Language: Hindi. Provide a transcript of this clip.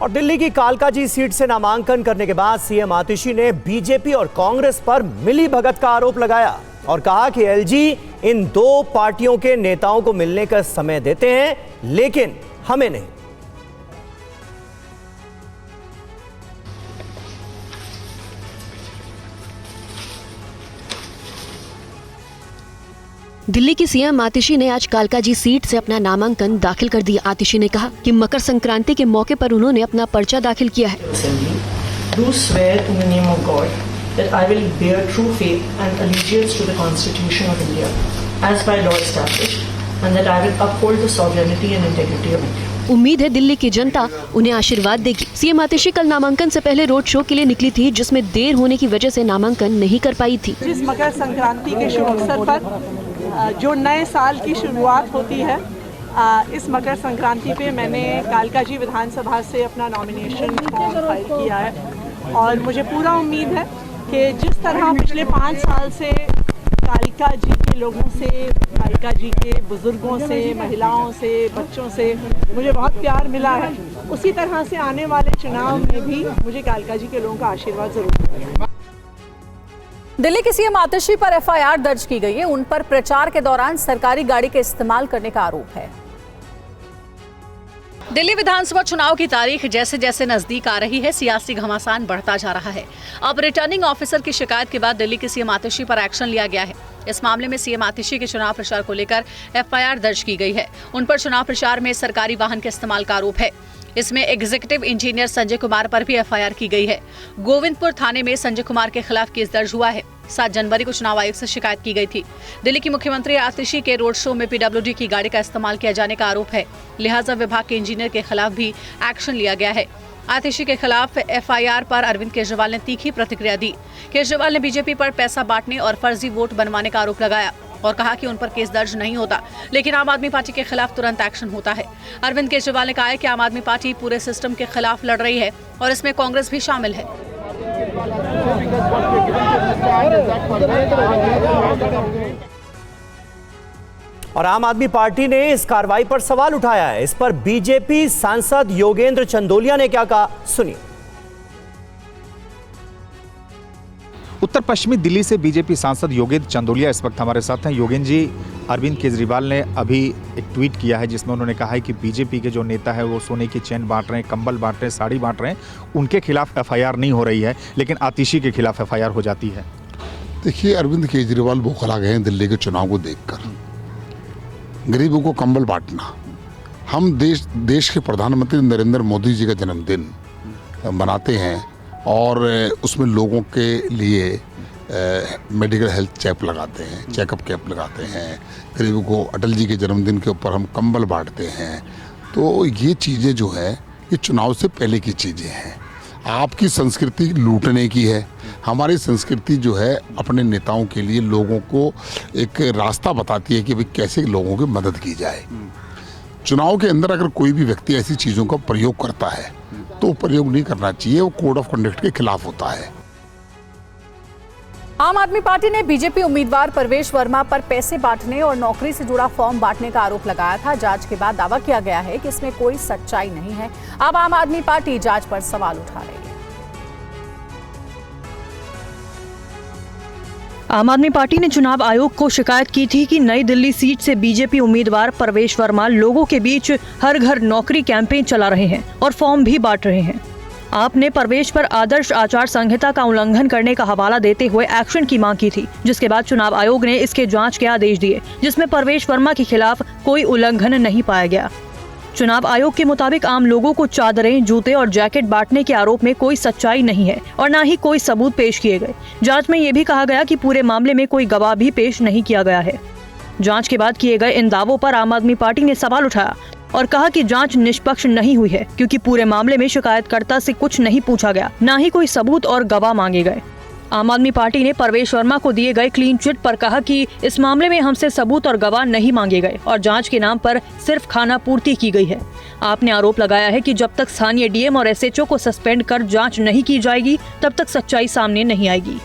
और दिल्ली की कालकाजी सीट से नामांकन करने के बाद सीएम आतिशी ने बीजेपी और कांग्रेस पर मिलीभगत का आरोप लगाया और कहा कि एलजी इन दो पार्टियों के नेताओं को मिलने का समय देते हैं, लेकिन हमें नहीं। दिल्ली की सीएम आतिशी ने आज कालकाजी सीट से अपना नामांकन दाखिल कर दिया। आतिशी ने कहा कि मकर संक्रांति के मौके पर उन्होंने अपना पर्चा दाखिल किया है। Do swear in the name of God that I will bear true faith and allegiance to the Constitution of India as by law established and that I will uphold the sovereignty and integrity of India. उम्मीद है दिल्ली की जनता उन्हें आशीर्वाद देगी। सीएम आतिशी कल नामांकन से पहले रोड शो के लिए निकली थी, जिसमें देर होने की वजह से नामांकन नहीं कर पाई थी। जिस मकर संक्रांति के शुभ अवसर पर जो नए साल की शुरुआत होती है, इस मकर संक्रांति पे मैंने कालकाजी विधानसभा से अपना नॉमिनेशन फॉर्म फाइल किया है और मुझे पूरा उम्मीद है कि जिस तरह पिछले 5 साल से कालकाजी के लोगों से, कालकाजी के बुजुर्गों से, महिलाओं से, बच्चों से मुझे बहुत प्यार मिला है, उसी तरह से आने वाले चुनाव में भी मुझे कालकाजी के लोगों का आशीर्वाद जरूर मिलेगा। दिल्ली की सीएम आतिशी पर एफआईआर दर्ज की गई है। उन पर प्रचार के दौरान सरकारी गाड़ी के इस्तेमाल करने का आरोप है। दिल्ली विधानसभा चुनाव की तारीख जैसे जैसे नजदीक आ रही है, सियासी घमासान बढ़ता जा रहा है। अब रिटर्निंग ऑफिसर की शिकायत के बाद दिल्ली की सीएम आतिशी पर एक्शन लिया गया है। इस मामले में सीएम आतिशी के चुनाव प्रचार को लेकर एफआईआर दर्ज की गई है। उन पर चुनाव प्रचार में सरकारी वाहन के इस्तेमाल का आरोप है। इसमें एग्जीक्यूटिव इंजीनियर संजय कुमार पर भी एफआईआर की गई है। गोविंदपुर थाने में संजय कुमार के खिलाफ केस दर्ज हुआ है। 7 जनवरी को चुनाव आयोग से शिकायत की गई थी। दिल्ली की मुख्यमंत्री आतिशी के रोड शो में पीडब्ल्यूडी की गाड़ी का इस्तेमाल किया जाने का आरोप है, लिहाजा विभाग के इंजीनियर के खिलाफ भी एक्शन लिया गया है। आतिशी के खिलाफ एफआईआर पर अरविंद केजरीवाल ने तीखी प्रतिक्रिया दी। केजरीवाल ने बीजेपी पर पैसा बांटने और फर्जी वोट बनवाने का आरोप लगाया और कहा कि उन पर केस दर्ज नहीं होता, लेकिन आम आदमी पार्टी के खिलाफ तुरंत एक्शन होता है। अरविंद केजरीवाल ने कहा है कि आम आदमी पार्टी पूरे सिस्टम के खिलाफ लड़ रही है और इसमें कांग्रेस भी शामिल है। और आम आदमी पार्टी ने इस कार्रवाई पर सवाल उठाया है। इस पर बीजेपी सांसद योगेंद्र चंदोलिया ने क्या कहा, सुनिए। उत्तर पश्चिमी दिल्ली से बीजेपी सांसद योगेंद्र चंदोलिया इस वक्त हमारे साथ हैं। योगेंद्र जी, अरविंद केजरीवाल ने अभी एक ट्वीट किया है जिसमें उन्होंने कहा है कि बीजेपी के जो नेता है वो सोने की चेन बांट रहे हैं, कंबल बांट रहे हैं, साड़ी बांट रहे हैं, उनके खिलाफ एफआईआर नहीं हो रही है, लेकिन आतिशी के खिलाफ एफआईआर हो जाती है। देखिए, अरविंद केजरीवाल बौखला गए हैं दिल्ली के चुनाव को देखकर। गरीबों को कंबल बांटना, हम देश के प्रधानमंत्री नरेंद्र मोदी जी का जन्मदिन मनाते हैं और उसमें लोगों के लिए मेडिकल हेल्थ चेकअप लगाते हैं। गरीबों को अटल जी के जन्मदिन के ऊपर हम कंबल बांटते हैं। तो ये चीज़ें जो है ये चुनाव से पहले की चीज़ें हैं। आपकी संस्कृति लूटने की है, हमारी संस्कृति जो है अपने नेताओं के लिए लोगों को एक रास्ता बताती है कि भाई कैसे लोगों की मदद की जाए। चुनाव के अंदर अगर कोई भी व्यक्ति ऐसी चीज़ों का प्रयोग करता है तो प्रयोग नहीं करना चाहिए, वो कोड ऑफ कंडक्ट के खिलाफ होता है। आम आदमी पार्टी ने बीजेपी उम्मीदवार परवेश वर्मा पर पैसे बांटने और नौकरी से जुड़ा फॉर्म बांटने का आरोप लगाया था। जांच के बाद दावा किया गया है कि इसमें कोई सच्चाई नहीं है। अब आम आदमी पार्टी जांच पर सवाल उठा रही है। आम आदमी पार्टी ने चुनाव आयोग को शिकायत की थी कि नई दिल्ली सीट से बीजेपी उम्मीदवार परवेश वर्मा लोगों के बीच हर घर नौकरी कैंपेन चला रहे हैं और फॉर्म भी बांट रहे हैं। आपने परवेश पर आदर्श आचार संहिता का उल्लंघन करने का हवाला देते हुए एक्शन की मांग की थी, जिसके बाद चुनाव आयोग ने इसके जांच के आदेश दिए, जिसमें परवेश वर्मा के खिलाफ कोई उल्लंघन नहीं पाया गया। चुनाव आयोग के मुताबिक आम लोगों को चादरें, जूते और जैकेट बांटने के आरोप में कोई सच्चाई नहीं है और न ही कोई सबूत पेश किए गए। जांच में ये भी कहा गया कि पूरे मामले में कोई गवाह भी पेश नहीं किया गया है। जांच के बाद किए गए इन दावों पर आम आदमी पार्टी ने सवाल उठाया और कहा कि जांच निष्पक्ष नहीं हुई है, क्योंकि पूरे मामले में शिकायतकर्ता से कुछ नहीं पूछा गया, न ही कोई सबूत और गवाह मांगे गए। आम आदमी पार्टी ने परवेश वर्मा को दिए गए क्लीन चिट पर कहा कि इस मामले में हमसे सबूत और गवाह नहीं मांगे गए और जांच के नाम पर सिर्फ खाना पूर्ति की गई है। आपने आरोप लगाया है कि जब तक स्थानीय डीएम और एसएचओ को सस्पेंड कर जांच नहीं की जाएगी, तब तक सच्चाई सामने नहीं आएगी।